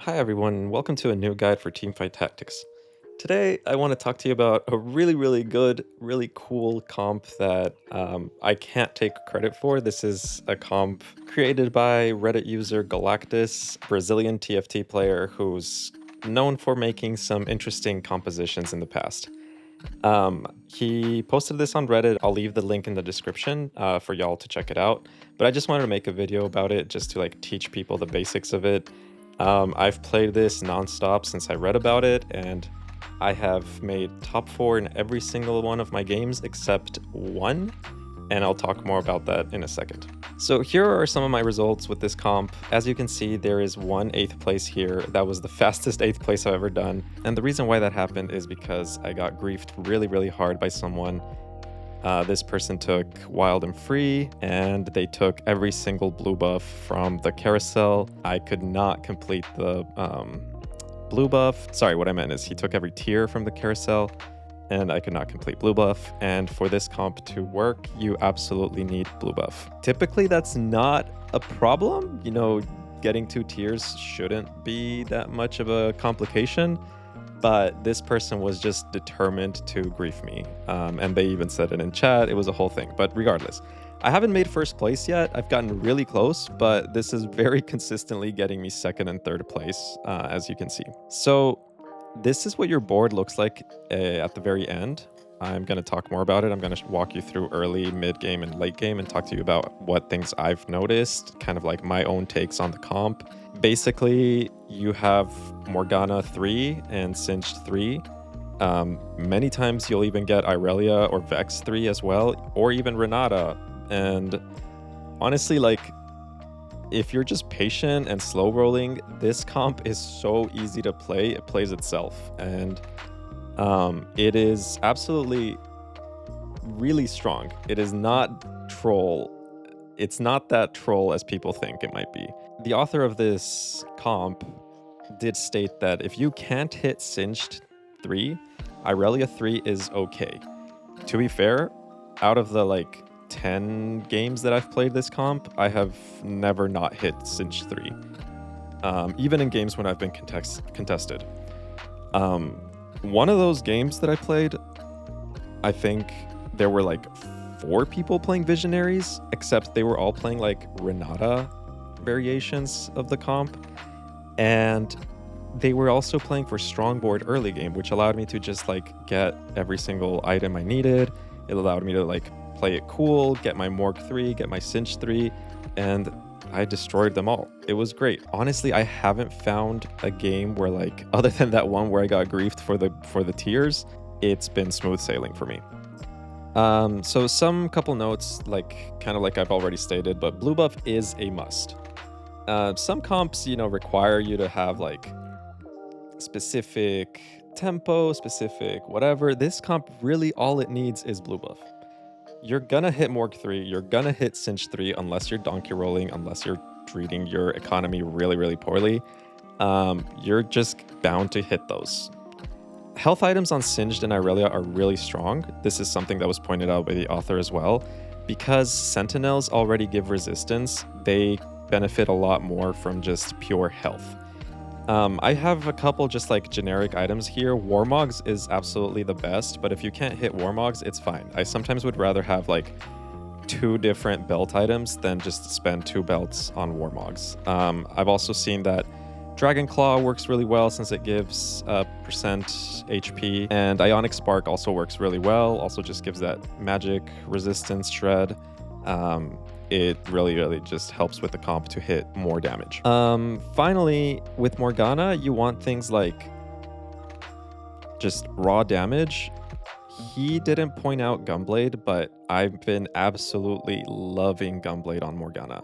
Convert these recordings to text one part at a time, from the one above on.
Hi everyone, welcome to a new guide for teamfight tactics. Today I want to talk to you about a really good, really cool comp that I can't take credit for. This is a comp created by Reddit user Galactus, Brazilian TFT player who's known for making some interesting compositions in the past. He posted this on Reddit. I'll leave the link in the description for y'all to check it out. But I just wanted to make a video about it just to like teach people the basics of it. I've played this nonstop since I read about it, and I have made top 4 in every single one of my games except one, and I'll talk more about that in a second. So here are some of my results with this comp. As you can see, there is one 8th place here. That was the fastest 8th place I've ever done. And the reason why that happened is because I got griefed really hard by someone. This person took Wild and Free, and they took every single blue buff from the carousel. I could not complete the blue buff. Sorry, what I meant is he took every tier from the carousel, and I could not complete blue buff. And for this comp to work, you absolutely need blue buff. Typically, that's not a problem. You know, getting 2 tiers shouldn't be that much of a complication. But this person was just determined to grief me. And they even said it in chat. It was a whole thing. But regardless, I haven't made first place yet. I've gotten really close, but this is very consistently getting me 2nd and 3rd place, as you can see. So this is what your board looks like at the very end. I'm going to talk more about it. I'm going to walk you through early, mid game, and late game and talk to you about what things I've noticed, kind of like my own takes on the comp. Basically, you have Morgana 3 and Singed 3. Many times you'll even get Irelia or Vex 3 as well, or even Renata. And honestly, like, if you're just patient and slow rolling, this comp is so easy to play. It plays itself. And it is absolutely really strong. It is not troll. It's not that troll as people think it might be. The author of this comp did state that if you can't hit Singed 3, Irelia 3 is okay. To be fair, out of the like 10 games that I've played this comp, I have never not hit Singed 3. Even in games when I've been contested. One of those games that I played, I think there were like 4 people playing Visionaries, except they were all playing like Renata variations of the comp. And they were also playing for Strongboard early game, which allowed me to just like get every single item I needed. It allowed me to like play it cool, get my Morg 3, get my Cinch 3, and I destroyed them all. It was great. Honestly, I haven't found a game where like, other than that one where I got griefed for the tiers, it's been smooth sailing for me. So some couple notes, like kind of like I've already stated, but blue buff is a must. Some comps, you know, require you to have like specific tempo, specific whatever. This comp really all it needs is blue buff. You're gonna hit Morg 3, you're gonna hit Cinch 3 unless you're donkey rolling, unless you're treating your economy really poorly. You're just bound to hit those. Health items on Singed and Irelia are really strong. This is something that was pointed out by the author as well. Because Sentinels already give resistance, they benefit a lot more from just pure health. I have a couple just like generic items here. Warmogs is absolutely the best, but if you can't hit Warmogs, it's fine. I sometimes would rather have like 2 different belt items than just spend 2 belts on Warmogs. I've also seen that Dragon Claw works really well since it gives percent HP, and Ionic Spark also works really well. Also just gives that magic resistance shred. It really just helps with the comp to hit more damage. Finally, with Morgana, you want things like just raw damage. He didn't point out Gunblade, but I've been absolutely loving Gunblade on Morgana.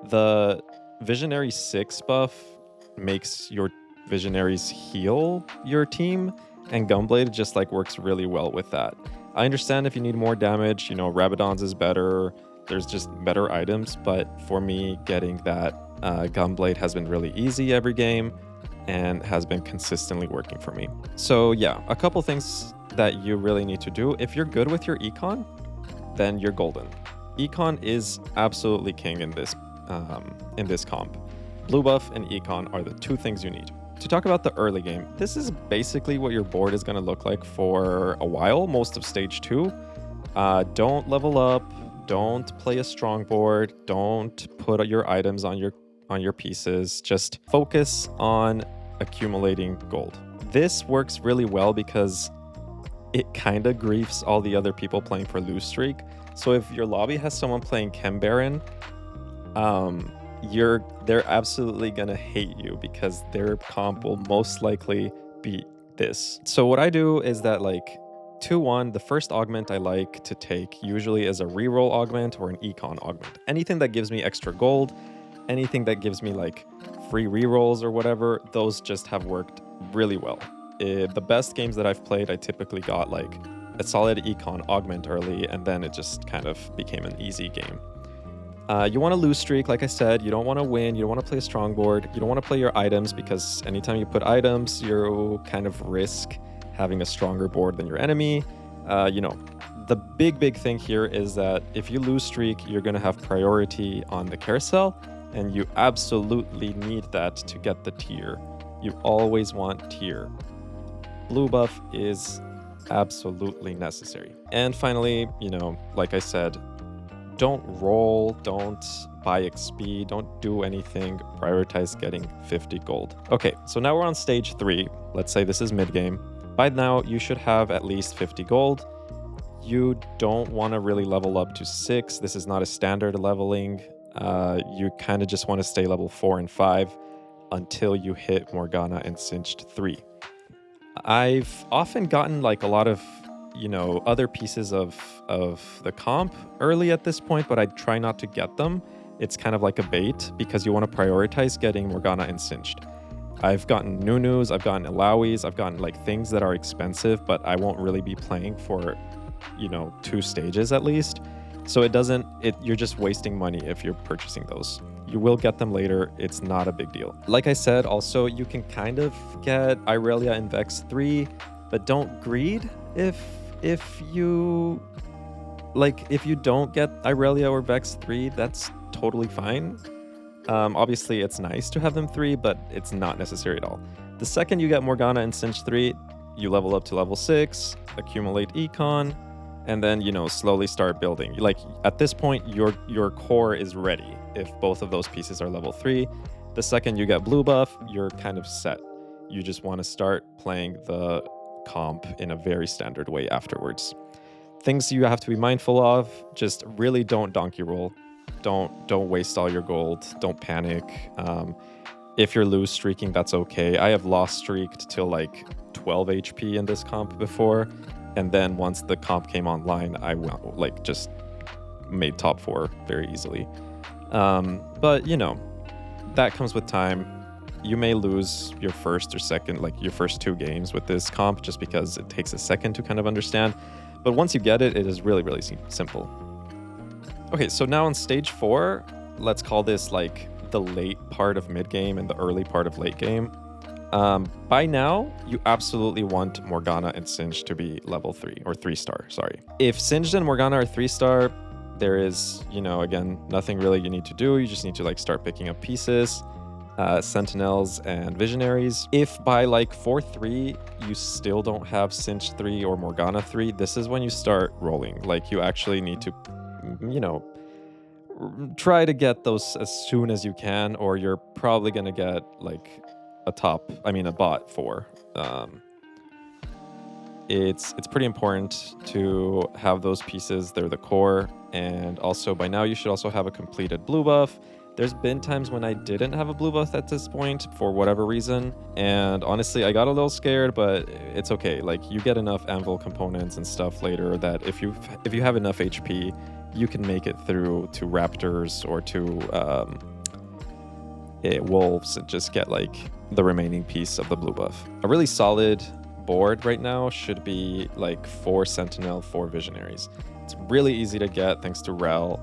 The Visionary 6 buff makes your Visionaries heal your team, and Gunblade just like works really well with that. I understand if you need more damage, you know, Rabadon's is better. There's just better items, but for me, getting that Gunblade has been really easy every game and has been consistently working for me. So yeah, a couple things that you really need to do. If you're good with your econ, then you're golden. Econ is absolutely king in this comp. Blue buff and econ are the two things you need. To talk about the early game, this is basically what your board is going to look like for a while, most of stage 2. Don't level up, don't play a strong board, don't put your items on your pieces, just focus on accumulating gold. This works really well because it kind of griefs all the other people playing for lose streak. So if your lobby has someone playing Chem Baron, they're absolutely gonna hate you because their comp will most likely beat this. So what I do is that, like, 2-1, the first augment I like to take usually is a reroll augment or an econ augment. Anything that gives me extra gold, anything that gives me like free rerolls or whatever, those just have worked really well. The best games that I've played, I typically got like a solid econ augment early, and then it just kind of became an easy game. You want to lose streak, like I said. You don't want to win. You don't want to play a strong board. You don't want to play your items, because anytime you put items, you kind of risk having a stronger board than your enemy. The big thing here is that if you lose streak, you're going to have priority on the carousel, and you absolutely need that to get the tier. You always want tier. Blue buff is absolutely necessary. And finally, like I said, don't roll, don't buy XP, don't do anything. Prioritize getting 50 gold. Okay, so now we're on stage 3. Let's say this is mid-game. By now, you should have at least 50 gold. You don't want to really level up to 6. This is not a standard leveling. You kind of just want to stay level 4 and 5 until you hit Morgana and Singed 3. I've often gotten like a lot of other pieces of the comp early at this point, but I try not to get them. It's kind of like a bait, because you want to prioritize getting Morgana and Singed. I've gotten Nunus, I've gotten Ilawis, I've gotten like things that are expensive, but I won't really be playing for 2 stages at least. So you're just wasting money if you're purchasing those. You will get them later. It's not a big deal. Like I said, also, you can kind of get Irelia in Vex 3, but don't greed if you don't get Irelia or Vex 3, that's totally fine. Obviously, it's nice to have them 3, but it's not necessary at all. The second you get Morgana and Singed 3, you level up to level 6, accumulate econ, and then, slowly start building. Like, at this point, your core is ready if both of those pieces are level 3. The second you get blue buff, you're kind of set. You just want to start playing the comp in a very standard way afterwards. Things you have to be mindful of: just really don't donkey roll. Don't waste all your gold. Don't panic. If you're lose streaking, that's okay. I have lost streaked till like 12 HP in this comp before, and then once the comp came online, I just made top 4 very easily. But that comes with time. You may lose your first or second, like your first 2 games with this comp, just because it takes a second to kind of understand. But once you get it, it is really, really simple. Okay, so now on stage 4, let's call this like the late part of mid game and the early part of late game. By now, you absolutely want Morgana and Singed to be level 3 or 3-star, sorry. If Singed and Morgana are 3-star, there is, again, nothing really you need to do. You just need to like start picking up pieces. Sentinels and Visionaries. If by like 4-3 you still don't have Singed 3 or Morgana 3, this is when you start rolling. Like, you actually need to, try to get those as soon as you can, or you're probably gonna get like a bot 4. It's pretty important to have those pieces. They're the core. And also, by now you should also have a completed blue buff. There's been times when I didn't have a blue buff at this point for whatever reason, and honestly, I got a little scared, but it's okay. Like, you get enough anvil components and stuff later that if you have enough HP, you can make it through to raptors or to wolves and just get like the remaining piece of the blue buff. A really solid board right now should be like 4 sentinel, 4 visionaries. It's really easy to get thanks to Rel.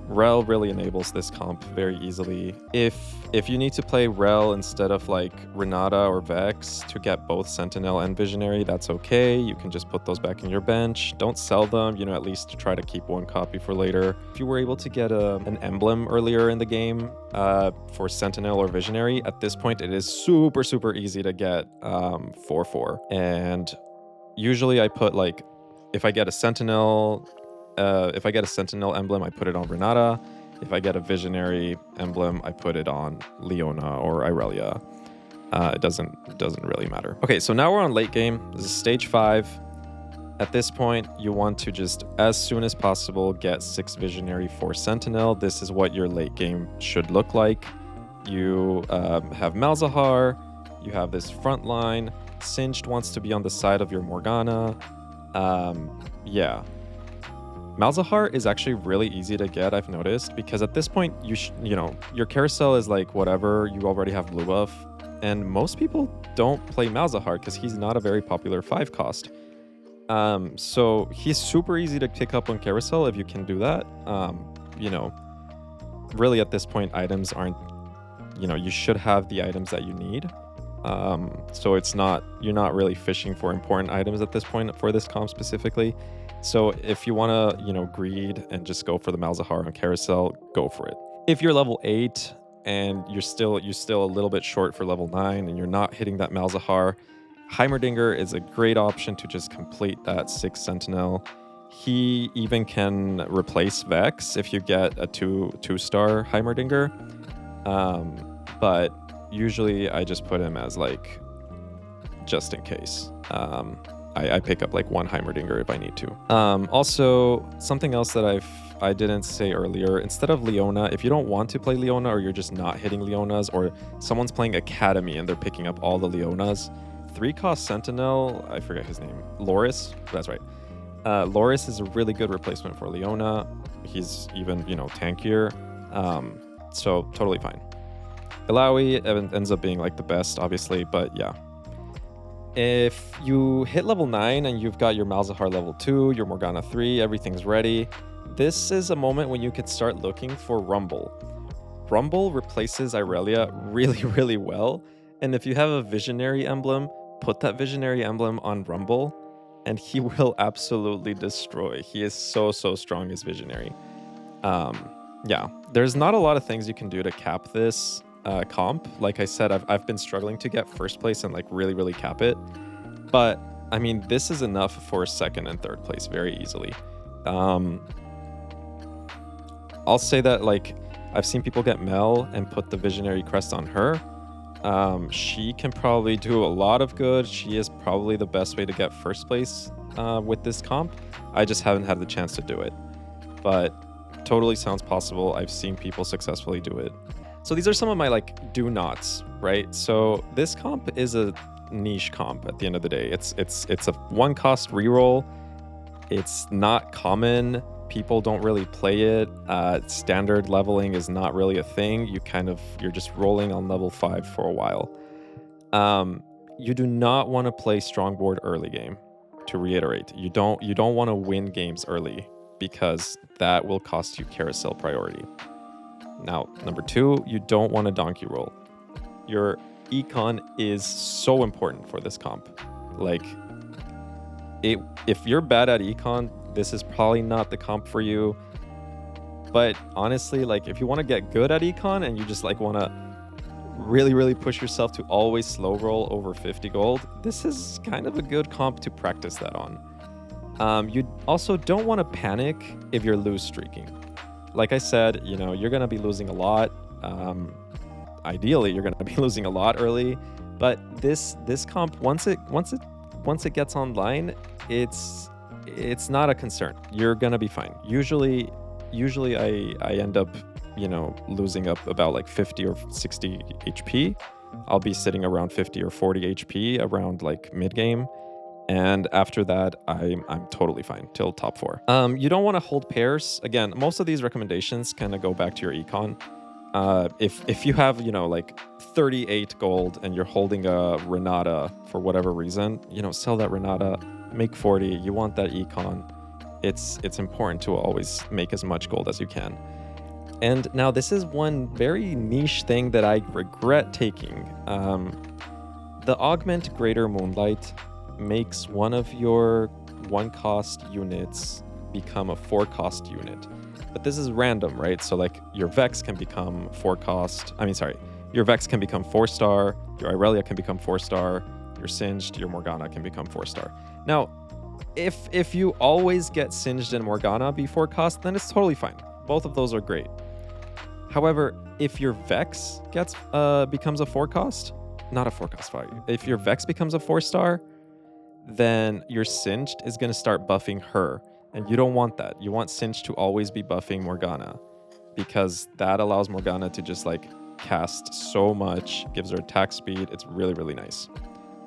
Rel really enables this comp very easily. If you need to play Rel instead of like Renata or Vex to get both Sentinel and Visionary, that's okay. You can just put those back in your bench. Don't sell them, you know, at least try to keep one copy for later. If you were able to get an emblem earlier in the game for Sentinel or Visionary, at this point it is super, super easy to get 4/4. And usually I put like, if I get a Sentinel emblem, I put it on Renata. If I get a Visionary emblem, I put it on Leona or Irelia. It doesn't really matter. Okay, so now we're on late game. This is stage 5. At this point, you want to just, as soon as possible, get 6 Visionary, 4 Sentinel. This is what your late game should look like. You have Malzahar. You have this front line. Singed wants to be on the side of your Morgana. Yeah. Malzahar is actually really easy to get, I've noticed, because at this point, you know, your carousel is like whatever, you already have blue buff, and most people don't play Malzahar because he's not a very popular 5 cost. So he's super easy to pick up on carousel if you can do that. You know, really at this point, items aren't, you know, you should have the items that you need. So you're not really fishing for important items at this point for this comp specifically. So if you want to, you know, greed and just go for the Malzahar on carousel, go for it. If you're level 8 and you're still a little bit short for level 9 and you're not hitting that Malzahar, Heimerdinger is a great option to just complete that 6 Sentinel. He even can replace Vex if you get a 2-star Heimerdinger. But usually I just put him as like, just in case. I pick up like 1 Heimerdinger if I need to. Also, something else that I didn't say earlier, instead of Leona, if you don't want to play Leona or you're just not hitting Leonas, or someone's playing Academy and they're picking up all the Leonas, 3-cost Sentinel, I forget his name, Loris, that's right. Loris is a really good replacement for Leona. He's even, you know, tankier, so totally fine. Ilaoi ends up being like the best, obviously, but yeah. If you hit level 9 and you've got your Malzahar level 2, your Morgana 3, everything's ready, this is a moment when you could start looking for Rumble. Rumble replaces Irelia really, really well, and if you have a Visionary emblem, put that Visionary emblem on Rumble, and he will absolutely destroy. He is so, so strong as Visionary. Yeah, there's not a lot of things you can do to cap this comp. Like I said, I've been struggling to get first place and like really, really cap it. But I mean, this is enough for second and third place very easily. I'll say that like I've seen people get Mel and put the Visionary crest on her. She can probably do a lot of good. She is probably the best way to get first place with this comp. I just haven't had the chance to do it. But totally sounds possible. I've seen people successfully do it. So these are some of my like do nots, right? So this comp is a niche comp at the end of the day. It's a 1-cost reroll. It's not common. People don't really play it. Standard leveling is not really a thing. You're just rolling on level 5 for a while. You do not want to play strongboard early game. To reiterate, you don't want to win games early because that will cost you carousel priority. Now, number 2, you don't want to donkey roll. Your econ is so important for this comp. Like, if you're bad at econ, this is probably not the comp for you. But honestly, like if you want to get good at econ and you just like want to really, really push yourself to always slow roll over 50 gold, this is kind of a good comp to practice that on. You also don't want to panic if you're lose streaking. Like I said, you know, you're going to be losing a lot. Ideally, you're going to be losing a lot early. But this comp, once it gets online, it's not a concern. You're gonna be fine. Usually I end up, you know, losing up about like 50 or 60 HP. I'll be sitting around 50 or 40 HP around like mid game, and after that I'm totally fine till top 4. You don't want to hold pairs. Again, most of these recommendations kind of go back to your econ. If you have, you know, like 38 gold and you're holding a Renata for whatever reason, you know, sell that Renata, make 40. You want that econ. It's important to always make as much gold as you can. And now this is one very niche thing that I regret taking. The Augment Greater Moonlight makes one of your 1-cost units become a 4-cost unit. But this is random, right? So like your Vex can become 4-cost. Your Vex can become 4-star, your Irelia can become 4-star, your Singed, your Morgana can become 4-star. Now, if you always get Singed and Morgana be 4-cost, then it's totally fine. Both of those are great. However, if your Vex becomes a 4-cost, not a 4-cost value. If your Vex becomes a 4-star, then your Singed is going to start buffing her. And you don't want that. You want Singed to always be buffing Morgana, because that allows Morgana to just like cast so much, gives her attack speed. It's really, really nice.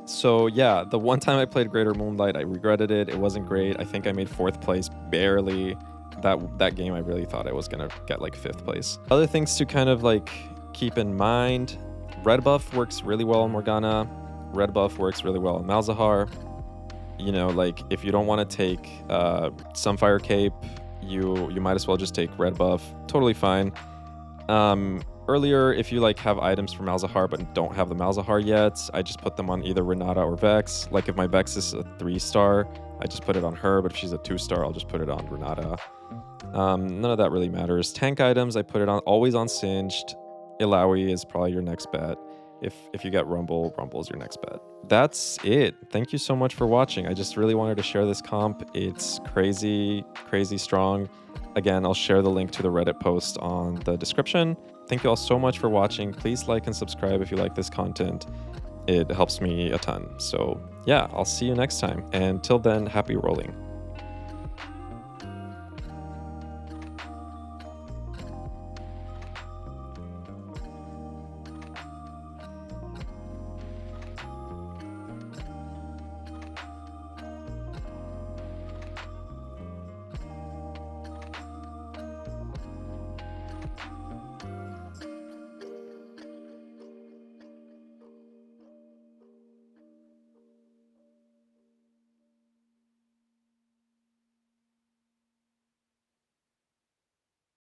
So yeah, the one time I played Greater Moonlight, I regretted it. It wasn't great. I think I made 4th place, barely. That game I really thought I was gonna get like 5th place. Other things to kind of like keep in mind: red buff works really well on Morgana. Red buff works really well on Malzahar. You know, like if you don't want to take Sunfire Cape, you might as well just take red buff. Totally fine. Earlier, if you like have items for Malzahar but don't have the Malzahar yet, I just put them on either Renata or Vex. Like if my Vex is a 3-star, I just put it on her, but if she's a 2-star, I'll just put it on Renata. None of that really matters. Tank items, I put it on always on Singed. Illaoi is probably your next bet. If you get Rumble, Rumble's your next bet. That's it. Thank you so much for watching. I just really wanted to share this comp. It's crazy, crazy strong. Again, I'll share the link to the Reddit post on the description. Thank you all so much for watching. Please like and subscribe if you like this content. It helps me a ton. So yeah, I'll see you next time. And till then, happy rolling.